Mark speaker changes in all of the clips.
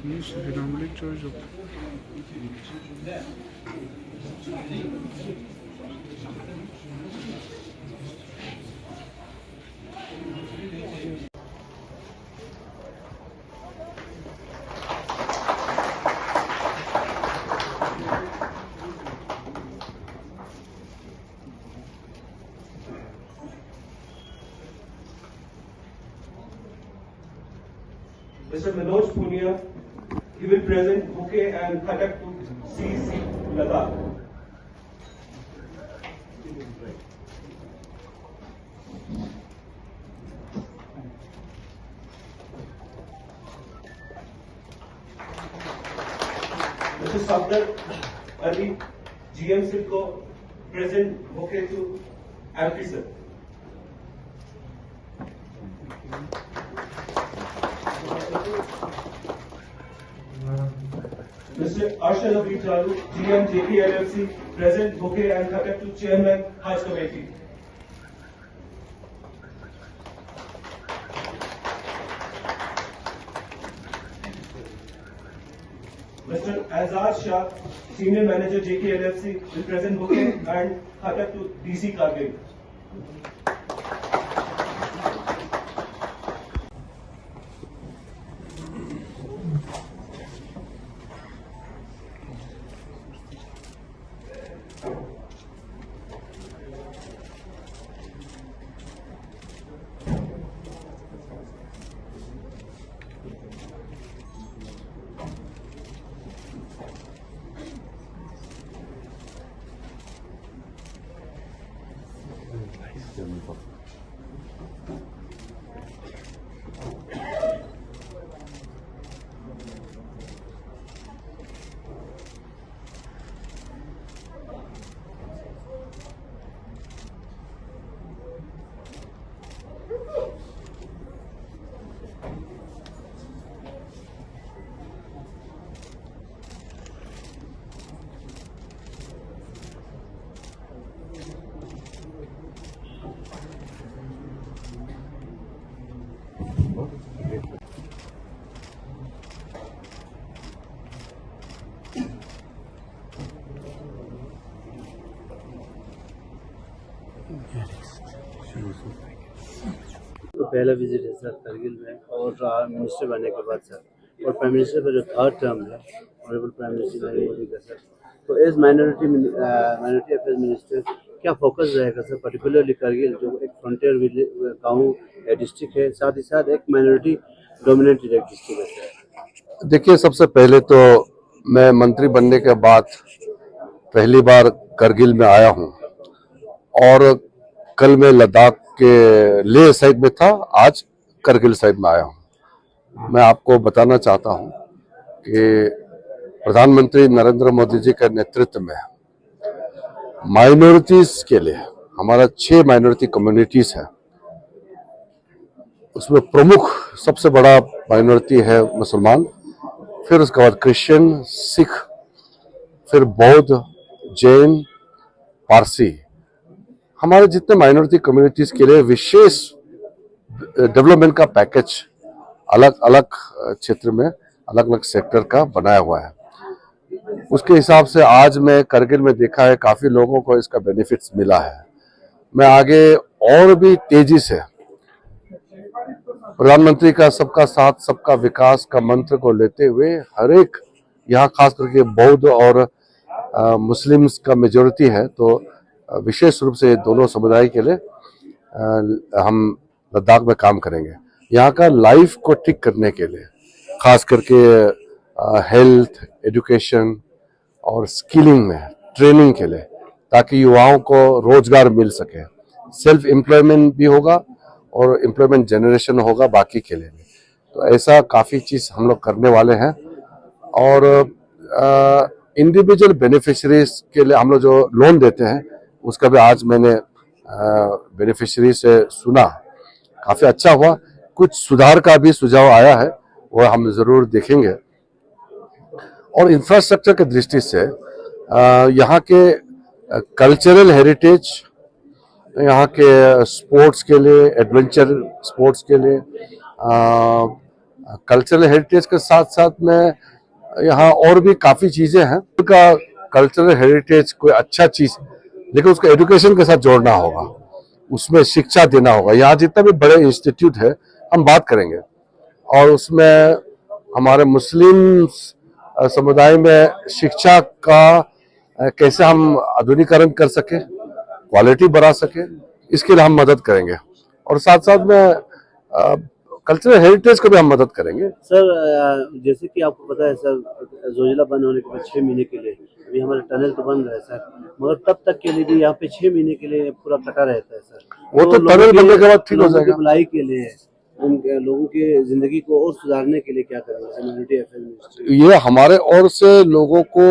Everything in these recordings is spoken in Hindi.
Speaker 1: Niçin dinamik çocuk?
Speaker 2: Mr. Manoj Punia, he will present bouquet and conduct to CC Ladakh. Mr. Sabdar Ali, GM Silco, present bouquet to Amritsar. Mr. Arshad Abhi Charu, GM JP LLC, present bouquet and conduct to Chairman Hajj Committee. Mr. Azad Shah, Senior Manager JK LLC, will present bouquet and conduct to DC Kargil.
Speaker 3: तो पहला विजिट है सर करगिल में, और मिनिस्टर बनने के बाद सर, और प्राइम मिनिस्टर का जो थर्ड टर्म है honourable prime minister Narendra Modi का सर, तो एज माइनॉरिटी अफेयर्स मिनिस्टर क्या फोकस रहेगा सर, पर्टिकुलरली करगिल जो एक फ्रंटियर गाँव डिस्ट्रिक्ट है, साथ ही साथ एक माइनॉरिटी डोमिनेटेड एक डिस्ट्रिक्ट है सर।
Speaker 4: देखिए, सबसे पहले तो मैं मंत्री बनने के बाद पहली बार करगिल में आया हूं, और कल मैं लद्दाख के लेह साइड में था, आज करगिल साइड में आया हूं। मैं आपको बताना चाहता हूं कि प्रधानमंत्री नरेंद्र मोदी जी के नेतृत्व में माइनॉरिटीज के लिए, हमारा 6 माइनॉरिटी कम्युनिटीज है, उसमें प्रमुख सबसे बड़ा माइनॉरिटी है मुसलमान, फिर उसके बाद क्रिश्चियन, सिख, फिर बौद्ध, जैन, पारसी। हमारे जितने माइनॉरिटी कम्युनिटीज के लिए विशेष डेवलपमेंट का पैकेज अलग अलग क्षेत्र में, अलग अलग सेक्टर का बनाया हुआ है। उसके हिसाब से आज मैं करगिल में देखा है काफी लोगों को इसका बेनिफिट्स मिला है। मैं आगे और भी तेजी से प्रधानमंत्री का सबका साथ सबका विकास का मंत्र को लेते हुए हर एक, यहाँ खास करके बौद्ध और मुस्लिम्स का मेजोरिटी है, तो विशेष रूप से दोनों समुदाय के लिए हम लद्दाख में काम करेंगे। यहाँ का लाइफ को ठीक करने के लिए, खास करके हेल्थ, एजुकेशन और स्किलिंग में ट्रेनिंग के लिए, ताकि युवाओं को रोजगार मिल सके, सेल्फ एम्प्लॉयमेंट भी होगा और एम्प्लॉयमेंट जनरेशन होगा बाकी के लिए भी। तो ऐसा काफ़ी चीज़ हम लोग करने वाले हैं। और इंडिविजुअल बेनिफिशरीज के लिए हम लोग जो लोन देते हैं, उसका भी आज मैंने बेनिफिशरी से सुना, काफ़ी अच्छा हुआ। कुछ सुधार का भी सुझाव आया है, वो हम ज़रूर देखेंगे। और इंफ्रास्ट्रक्चर की दृष्टि से यहाँ के कल्चरल हेरिटेज, यहाँ के स्पोर्ट्स के लिए, एडवेंचर स्पोर्ट्स के लिए, कल्चरल हेरिटेज के साथ साथ में यहाँ और भी काफी चीजें हैं। उनका कल्चरल हेरिटेज कोई अच्छा चीज, लेकिन उसको एजुकेशन के साथ जोड़ना होगा, उसमें शिक्षा देना होगा। यहाँ जितने भी बड़े इंस्टीट्यूट है हम बात करेंगे, और उसमें हमारे मुस्लिम समुदाय में शिक्षा का कैसे हम आधुनिकीकरण कर सके, क्वालिटी बढ़ा सके, इसके लिए हम मदद करेंगे। और साथ साथ में कल्चरल हेरिटेज को भी हम मदद करेंगे।
Speaker 3: सर जैसे कि आपको पता है सर, जोजिला बंद होने के बाद 6 महीने के लिए अभी हमारा टनल तो बंद है सर, मगर तब तक के लिए भी यहाँ पे 6 महीने के लिए पूरा कटा रहता है सर।
Speaker 4: वो तो टनल बनने के बाद ठीक हो जाएगा।
Speaker 3: भलाई के लिए, उन लोगों की जिंदगी को और सुधारने के लिए क्या करेंगे माइनॉरिटी अफेयर मिनिस्ट्री?
Speaker 4: ये हमारे ओर से लोगों को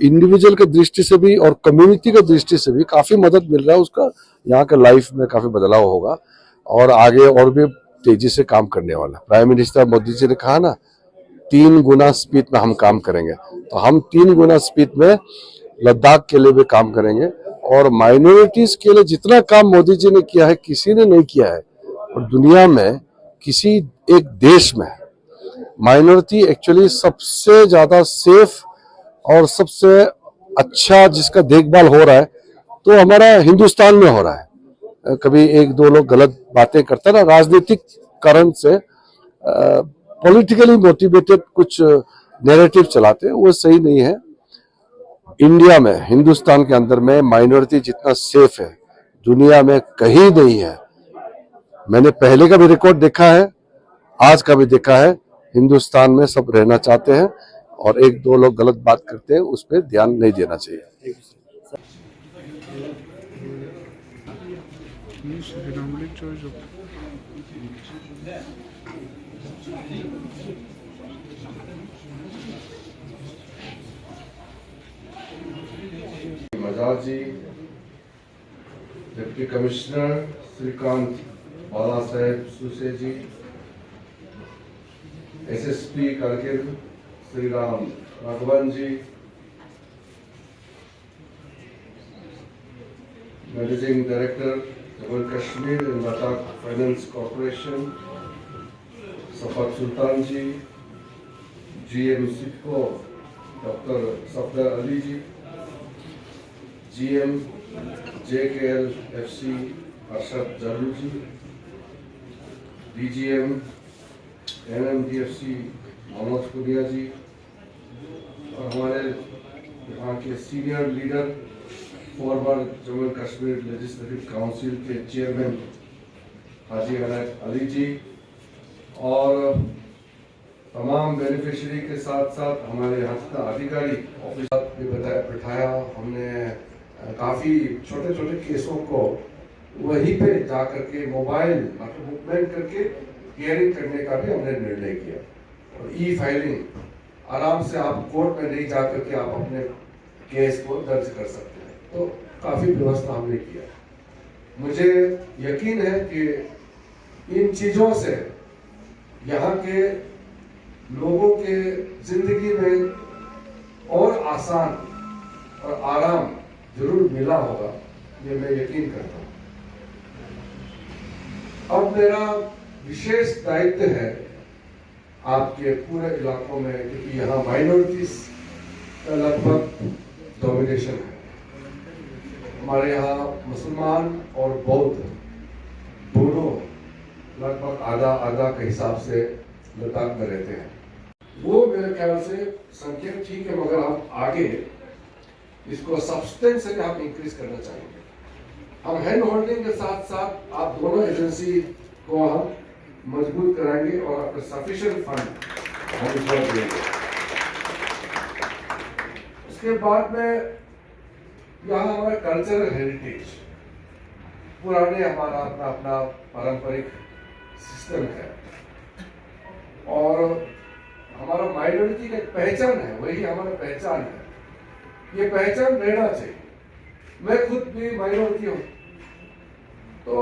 Speaker 4: इंडिविजुअल के दृष्टि से भी और कम्युनिटी के दृष्टि से भी काफी मदद मिल रहा है। उसका यहाँ के लाइफ में काफी बदलाव होगा और आगे और भी तेजी से काम करने वाला। प्राइम मिनिस्टर मोदी जी ने कहा ना, 3 गुना स्पीड में हम काम करेंगे, तो हम 3 गुना स्पीड में लद्दाख के लिए भी काम करेंगे। और माइनॉरिटीज के लिए जितना काम मोदी जी ने किया है किसी ने नहीं किया है, और दुनिया में किसी एक देश में माइनॉरिटी एक्चुअली सबसे ज्यादा सेफ और सबसे अच्छा जिसका देखभाल हो रहा है तो हमारा हिंदुस्तान में हो रहा है। कभी 1-2 लोग गलत बातें करते हैं ना, राजनीतिक कारण से पॉलिटिकली मोटिवेटेड कुछ नैरेटिव चलाते हैं, वो सही नहीं है। इंडिया में, हिंदुस्तान के अंदर में माइनॉरिटी जितना सेफ है दुनिया में कहीं नहीं है। मैंने पहले का भी रिकॉर्ड देखा है, आज का भी देखा है। हिंदुस्तान में सब रहना चाहते हैं और 1-2 लोग गलत बात करते हैं, उस पर ध्यान नहीं देना चाहिए। Majaz ji, deputy commissioner Srikant Bala Saheb Suse ji, SSP Kargil Shri Ram Raghavan ji, managing director Jammu Kashmir and Ladakh finance corporation Safat Sultan ji, GM SIDCO doctor Safdar Ali ji, GM JKLFC Arshad Jallu ji, DGM NMDFC Manoj Kuria ji, और हमारे यहाँ के senior leader former Jammu Kashmir legislative council के चेयरमैन हाजी अनायत अली जी, और तमाम बेनिफिशियरी के साथ साथ हमारे यहाँ का अधिकारी ऑफिसर भी बिठाया। हमने काफ़ी छोटे छोटे केसों को वहीं पे जा करके मोबाइल मतलब मूवमेंट करके हियरिंग करने का भी हमने निर्णय किया, और फाइलिंग आराम से आप कोर्ट में नहीं जा करके आप अपने केस को दर्ज कर सकते हैं। तो काफ़ी व्यवस्था हमने किया। मुझे यकीन है कि इन चीज़ों से यहाँ के लोगों के जिंदगी में और आसान और आराम जरूर मिला होगा, ये मैं यकीन करता हूँ। अब मेरा विशेष दायित्व है आपके पूरे इलाकों में, क्योंकि यहाँ माइनॉरिटीज का लगभग डोमिनेशन है। हमारे यहाँ मुसलमान और बौद्ध दोनों लगभग आधा के हिसाब से लद्दाख में रहते हैं। वो मेरे ख्याल से संख्या ठीक है, मगर हम आगे इसको सब्सटेंशियली हम इंक्रीज करना चाहेंगे। हम हैंड होल्डिंग के साथ साथ आप दोनों एजेंसी को हम मजबूत कराएंगे और आपका सफिशिएंट फंड हम इसको देंगे। उसके बाद में यहाँ हमारा कल्चरल हेरिटेज पुराने हमारा अपना पारंपरिक सिस्टम है, और हमारा माइनॉरिटी का पहचान है, वही हमारा पहचान है। ये पहचान रहना चाहिए। मैं खुद भी माइनॉरिटी हूँ, तो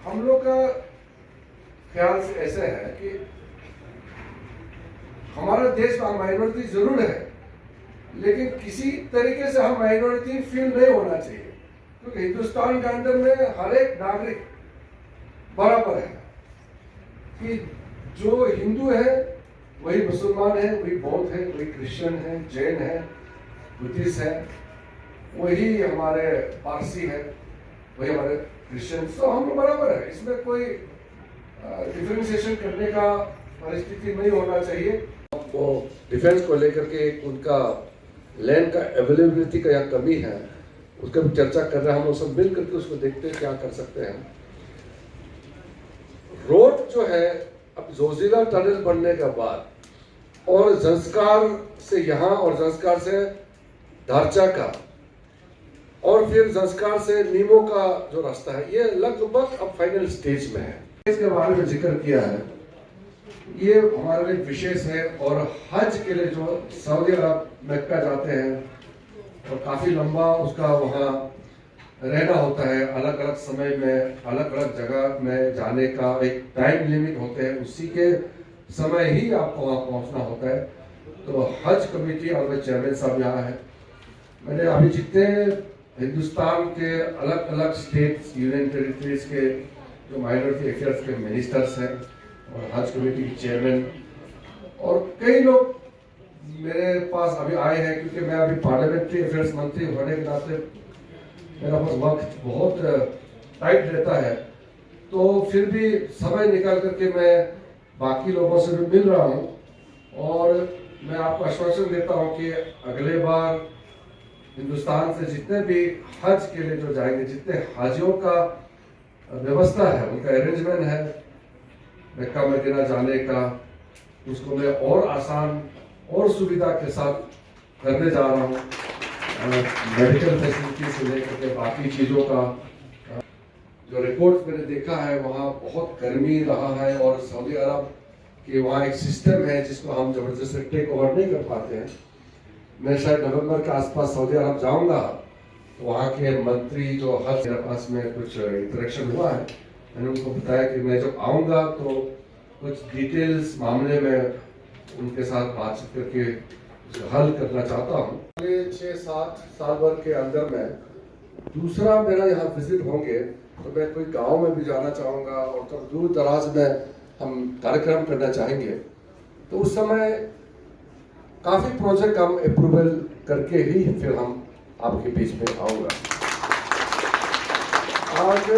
Speaker 4: हम लोग का ख्याल से ऐसा है कि हमारा देश में माइनॉरिटी जरूर है, लेकिन किसी तरीके से हम माइनॉरिटी फील नहीं होना चाहिए, क्योंकि हिंदुस्तान के अंदर में हर एक नागरिक बराबर है। कि जो हिंदू है वही मुसलमान है, वही बौद्ध है, वही क्रिश्चियन है, जैन है, बुद्धिस्ट है, वही हमारे पारसी है, वही हमारे क्रिश्चियन, तो हम लोग बराबर है। इसमें कोई डिफरेंशिएशन करने का परिस्थिति नहीं होना चाहिए। वो डिफेंस को लेकर के उनका लैंड का अवेलेबिलिटी का यहाँ कमी है, उसका भी चर्चा कर रहे हैं। हम लोग सब मिल करके उसको देखते हैं क्या कर सकते हैं। रोड जो है अब जोजिला टनल बनने के बाद और जंस्कार से यहाँ और जंस्कार से धारचा का और फिर जंस्कार से नीमो का जो रास्ता है, ये लगभग अब फाइनल स्टेज में है। इसके बारे में जिक्र किया है, ये हमारे लिए विशेष है। और हज के लिए जो सऊदी अरब मक्का जाते हैं और काफी लंबा उसका वहाँ रहना होता है, अलग अलग समय में अलग अलग जगह में जाने का एक टाइम लिमिट होते हैं, उसी के समय ही आपको वहाँ पहुँचना होता है। तो हज कमेटी और चेयरमैन साहब यहाँ है। मैंने अभी जितने हिंदुस्तान के अलग अलग स्टेट्स, यूनियन टेरिटरीज के जो माइनॉरिटी अफेयर्स के मिनिस्टर्स हैं और हज कमेटी के चेयरमैन और कई लोग मेरे पास अभी आए हैं, क्योंकि मैं अभी पार्लियामेंट्री अफेयर्स मंत्री होने के नाते मेरा पास वक्त बहुत टाइट रहता है, तो फिर भी समय निकाल करके मैं बाकी लोगों से भी मिल रहा हूँ। और मैं आपको आश्वासन देता हूँ कि अगले बार हिंदुस्तान से जितने भी हज के लिए जो जाएंगे, जितने हाजियों का व्यवस्था है, उनका अरेंजमेंट है मक्का मदीना जाने का, उसको मैं और आसान और सुविधा के साथ करने जा रहा हूँ। मेडिकल फैसिलिटी से लेकर के बाकी चीज़ों का जो रिपोर्ट मैंने देखा है, वहाँ बहुत गर्मी रहा है और सऊदी अरब के वहाँ एक सिस्टम है जिसको हम जबरदस्ती टेक ओवर नहीं कर पाते हैं। मैं शायद नवंबर के आसपास सऊदी अरब जाऊँगा, तो वहाँ के मंत्री जो हज मेरे पास में कुछ इंटरेक्शन हुआ है, मैंने उनको बताया कि मैं जब आऊँगा तो कुछ डिटेल्स मामले में उनके साथ बातचीत करके हल करना चाहता हूँ। अगले 6-7 साल भर के अंदर में दूसरा मेरा यहाँ विजिट होंगे, तो मैं कोई गांव में भी जाना चाहूँगा और तब दूर दराज में हम कार्यक्रम करना चाहेंगे। तो उस समय काफ़ी प्रोजेक्ट हम अप्रूवल करके ही फिर हम आपके बीच में आऊँगा। आज